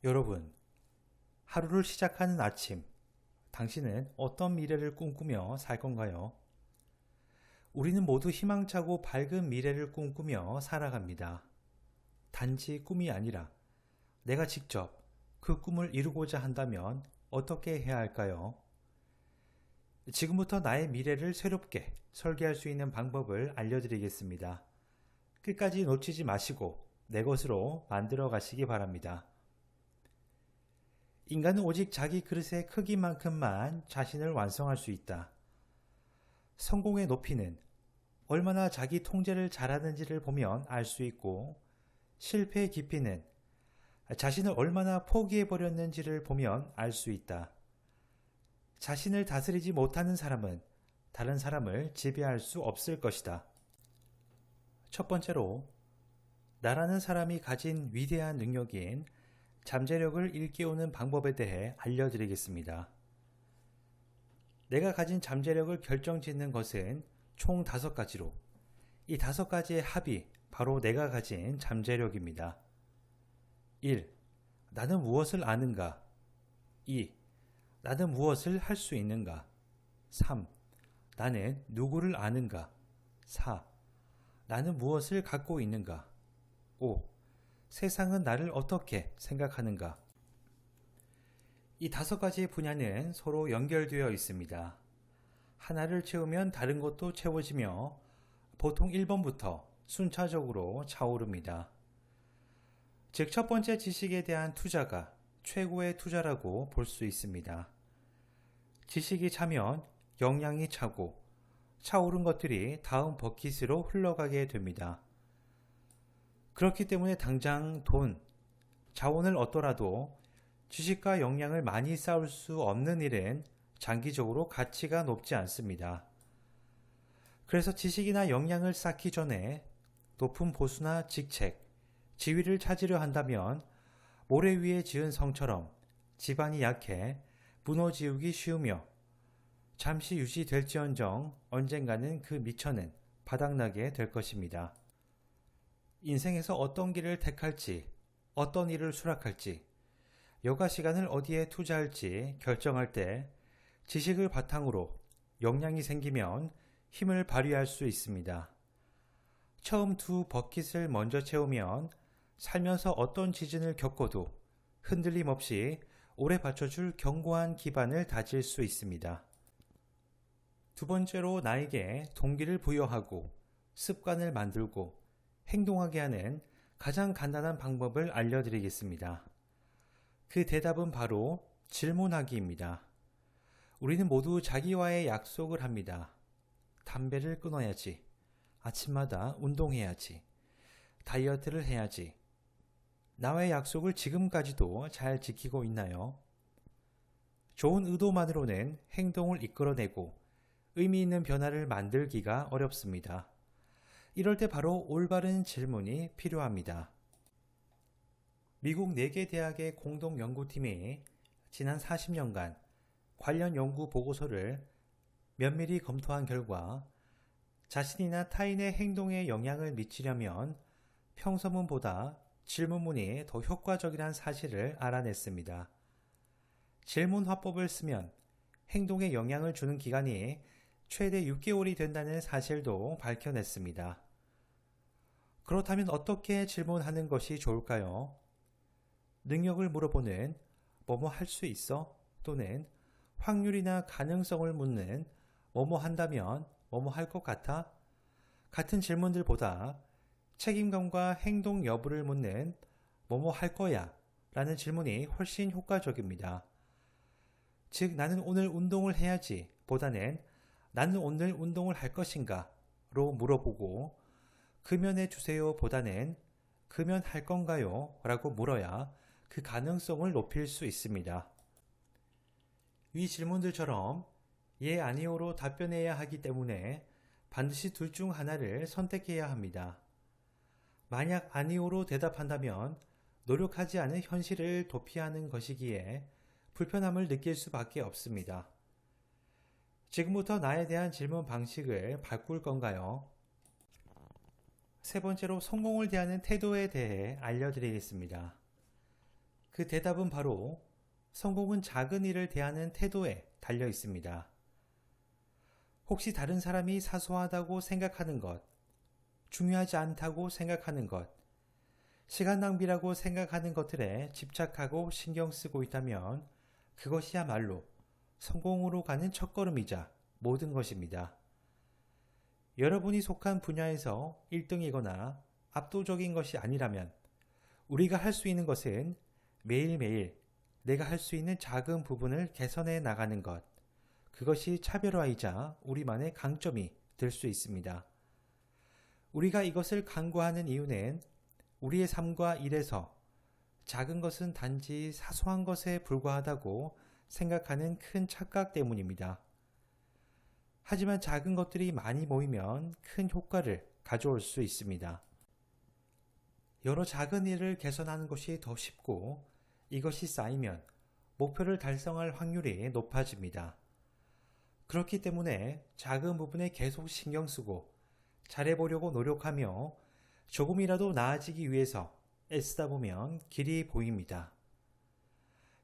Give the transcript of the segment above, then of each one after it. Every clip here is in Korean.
여러분, 하루를 시작하는 아침, 당신은 어떤 미래를 꿈꾸며 살 건가요? 우리는 모두 희망차고 밝은 미래를 꿈꾸며 살아갑니다. 단지 꿈이 아니라 내가 직접 그 꿈을 이루고자 한다면 어떻게 해야 할까요? 지금부터 나의 미래를 새롭게 설계할 수 있는 방법을 알려드리겠습니다. 끝까지 놓치지 마시고 내 것으로 만들어 가시기 바랍니다. 인간은 오직 자기 그릇의 크기만큼만 자신을 완성할 수 있다. 성공의 높이는 얼마나 자기 통제를 잘하는지를 보면 알 수 있고, 실패의 깊이는 자신을 얼마나 포기해버렸는지를 보면 알 수 있다. 자신을 다스리지 못하는 사람은 다른 사람을 지배할 수 없을 것이다. 첫 번째로, 나라는 사람이 가진 위대한 능력인 잠재력을 일깨우는 방법에 대해 알려드리겠습니다. 내가 가진 잠재력을 결정짓는 것은 총 5가지로, 이 5가지의 합이 바로 내가 가진 잠재력입니다. 1. 나는 무엇을 아는가? 2. 나는 무엇을 할 수 있는가? 3. 나는 누구를 아는가? 4. 나는 무엇을 갖고 있는가? 5. 세상은 나를 어떻게 생각하는가? 이 5가지의 분야는 서로 연결되어 있습니다. 하나를 채우면 다른 것도 채워지며 보통 1번부터 순차적으로 차오릅니다. 즉, 첫 번째 지식에 대한 투자가 최고의 투자라고 볼 수 있습니다. 지식이 차면 역량이 차고 차오른 것들이 다음 버킷으로 흘러가게 됩니다. 그렇기 때문에 당장 돈, 자원을 얻더라도 지식과 역량을 많이 쌓을 수 없는 일은 장기적으로 가치가 높지 않습니다. 그래서 지식이나 역량을 쌓기 전에 높은 보수나 직책, 지위를 찾으려 한다면 모래 위에 지은 성처럼 지반이 약해 무너지기 쉬우며 잠시 유지될지언정 언젠가는 그 미천은 바닥나게 될 것입니다. 인생에서 어떤 길을 택할지, 어떤 일을 수락할지, 여가 시간을 어디에 투자할지 결정할 때 지식을 바탕으로 역량이 생기면 힘을 발휘할 수 있습니다. 처음 2 버킷을 먼저 채우면 살면서 어떤 지진을 겪어도 흔들림 없이 오래 받쳐줄 견고한 기반을 다질 수 있습니다. 두 번째로, 나에게 동기를 부여하고 습관을 만들고 행동하게 하는 가장 간단한 방법을 알려드리겠습니다. 그 대답은 바로 질문하기입니다. 우리는 모두 자기와의 약속을 합니다. 담배를 끊어야지. 아침마다 운동해야지. 다이어트를 해야지. 나와의 약속을 지금까지도 잘 지키고 있나요? 좋은 의도만으로는 행동을 이끌어내고 의미 있는 변화를 만들기가 어렵습니다. 이럴 때 바로 올바른 질문이 필요합니다. 미국 4개 대학의 공동 연구팀이 지난 40년간 관련 연구 보고서를 면밀히 검토한 결과 자신이나 타인의 행동에 영향을 미치려면 평서문보다 질문문이 더 효과적이라는 사실을 알아냈습니다. 질문 화법을 쓰면 행동에 영향을 주는 기간이 최대 6개월이 된다는 사실도 밝혀냈습니다. 그렇다면 어떻게 질문하는 것이 좋을까요? 능력을 물어보는 뭐뭐 할 수 있어? 또는 확률이나 가능성을 묻는 뭐뭐 한다면 뭐뭐 할 것 같아? 같은 질문들보다 책임감과 행동 여부를 묻는 뭐뭐 할 거야 라는 질문이 훨씬 효과적입니다. 즉, 나는 오늘 운동을 해야지 보다는 나는 오늘 운동을 할 것인가 로 물어보고 금연해 주세요 보다는 금연할 건가요? 라고 물어야 그 가능성을 높일 수 있습니다. 위 질문들처럼 예, 아니오로 답변해야 하기 때문에 반드시 둘 중 하나를 선택해야 합니다. 만약 아니오로 대답한다면 노력하지 않은 현실을 도피하는 것이기에 불편함을 느낄 수밖에 없습니다. 지금부터 나에 대한 질문 방식을 바꿀 건가요? 세 번째로, 성공을 대하는 태도에 대해 알려드리겠습니다. 그 대답은 바로 성공은 작은 일을 대하는 태도에 달려 있습니다. 혹시 다른 사람이 사소하다고 생각하는 것, 중요하지 않다고 생각하는 것, 시간 낭비라고 생각하는 것들에 집착하고 신경 쓰고 있다면 그것이야말로 성공으로 가는 첫걸음이자 모든 것입니다. 여러분이 속한 분야에서 1등이거나 압도적인 것이 아니라면 우리가 할 수 있는 것은 매일매일 내가 할 수 있는 작은 부분을 개선해 나가는 것, 그것이 차별화이자 우리만의 강점이 될 수 있습니다. 우리가 이것을 강구하는 이유는 우리의 삶과 일에서 작은 것은 단지 사소한 것에 불과하다고 생각하는 큰 착각 때문입니다. 하지만 작은 것들이 많이 모이면 큰 효과를 가져올 수 있습니다. 여러 작은 일을 개선하는 것이 더 쉽고 이것이 쌓이면 목표를 달성할 확률이 높아집니다. 그렇기 때문에 작은 부분에 계속 신경 쓰고 잘해보려고 노력하며 조금이라도 나아지기 위해서 애쓰다 보면 길이 보입니다.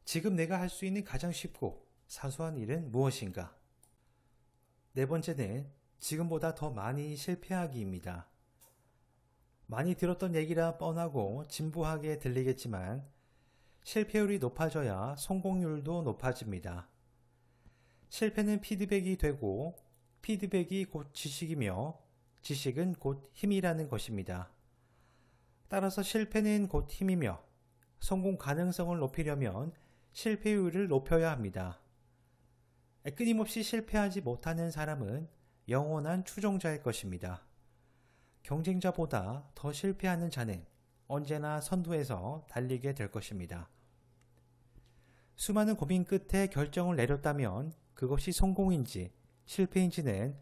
지금 내가 할 수 있는 가장 쉽고 사소한 일은 무엇인가? 네 번째는 지금보다 더 많이 실패하기입니다. 많이 들었던 얘기라 뻔하고 진부하게 들리겠지만 실패율이 높아져야 성공률도 높아집니다. 실패는 피드백이 되고 피드백이 곧 지식이며 지식은 곧 힘이라는 것입니다. 따라서 실패는 곧 힘이며 성공 가능성을 높이려면 실패율을 높여야 합니다. 끊임없이 실패하지 못하는 사람은 영원한 추종자일 것입니다. 경쟁자보다 더 실패하는 자는 언제나 선두에서 달리게 될 것입니다. 수많은 고민 끝에 결정을 내렸다면 그것이 성공인지 실패인지는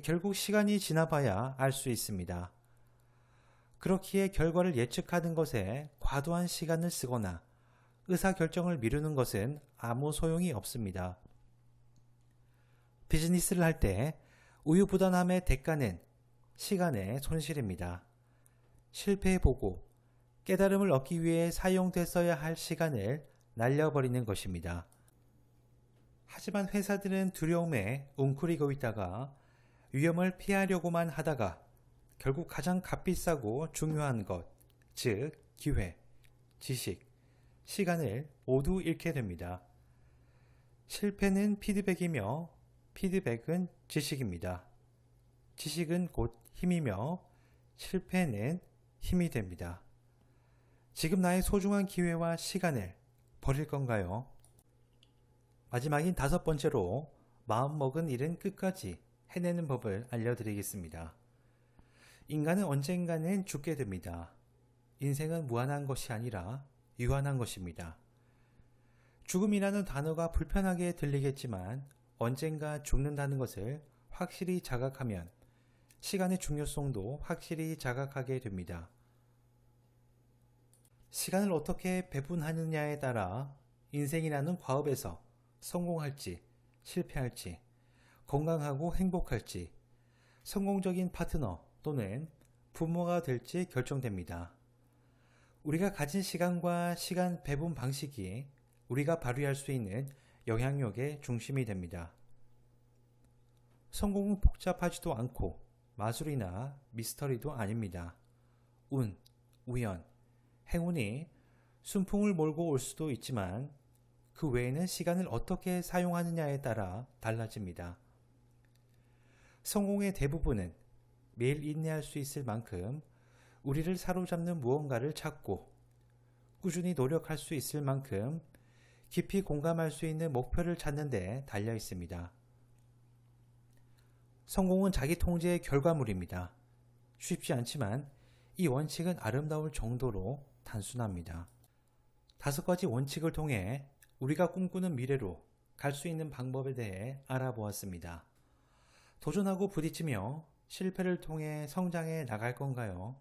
결국 시간이 지나봐야 알 수 있습니다. 그렇기에 결과를 예측하는 것에 과도한 시간을 쓰거나 의사결정을 미루는 것은 아무 소용이 없습니다. 비즈니스를 할 때 우유부단함의 대가는 시간의 손실입니다. 실패해보고 깨달음을 얻기 위해 사용됐어야 할 시간을 날려버리는 것입니다. 하지만 회사들은 두려움에 웅크리고 있다가 위험을 피하려고만 하다가 결국 가장 값비싸고 중요한 것, 즉 기회, 지식, 시간을 모두 잃게 됩니다. 실패는 피드백이며 피드백은 지식입니다. 지식은 곧 힘이며 실패는 힘이 됩니다. 지금 나의 소중한 기회와 시간을 버릴 건가요? 마지막인 5번째로 마음먹은 일은 끝까지 해내는 법을 알려드리겠습니다. 인간은 언젠가는 죽게 됩니다. 인생은 무한한 것이 아니라 유한한 것입니다. 죽음이라는 단어가 불편하게 들리겠지만 언젠가 죽는다는 것을 확실히 자각하면 시간의 중요성도 확실히 자각하게 됩니다. 시간을 어떻게 배분하느냐에 따라 인생이라는 과업에서 성공할지 실패할지 건강하고 행복할지 성공적인 파트너 또는 부모가 될지 결정됩니다. 우리가 가진 시간과 시간 배분 방식이 우리가 발휘할 수 있는 영향력의 중심이 됩니다. 성공은 복잡하지도 않고 마술이나 미스터리도 아닙니다. 운, 우연, 행운이 순풍을 몰고 올 수도 있지만 그 외에는 시간을 어떻게 사용하느냐에 따라 달라집니다. 성공의 대부분은 매일 인내할 수 있을 만큼 우리를 사로잡는 무언가를 찾고 꾸준히 노력할 수 있을 만큼 깊이 공감할 수 있는 목표를 찾는 데 달려 있습니다. 성공은 자기 통제의 결과물입니다. 쉽지 않지만 이 원칙은 아름다울 정도로 단순합니다. 5가지 원칙을 통해 우리가 꿈꾸는 미래로 갈 수 있는 방법에 대해 알아보았습니다. 도전하고 부딪히며 실패를 통해 성장해 나갈 건가요?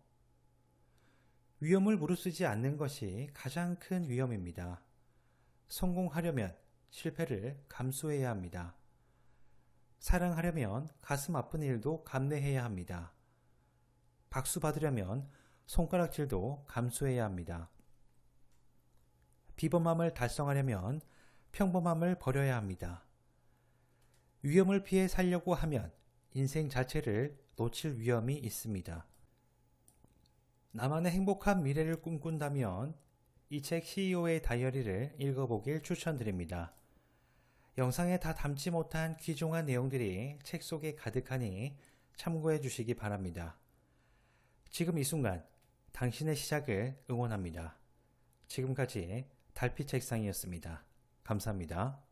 위험을 무릅쓰지 않는 것이 가장 큰 위험입니다. 성공하려면 실패를 감수해야 합니다. 사랑하려면 가슴 아픈 일도 감내해야 합니다. 박수 받으려면 손가락질도 감수해야 합니다. 비범함을 달성하려면 평범함을 버려야 합니다. 위험을 피해 살려고 하면 인생 자체를 놓칠 위험이 있습니다. 나만의 행복한 미래를 꿈꾼다면 이 책 CEO의 다이어리를 읽어보길 추천드립니다. 영상에 다 담지 못한 귀중한 내용들이 책 속에 가득하니 참고해 주시기 바랍니다. 지금 이 순간 당신의 시작을 응원합니다. 지금까지 달빛책상이었습니다. 감사합니다.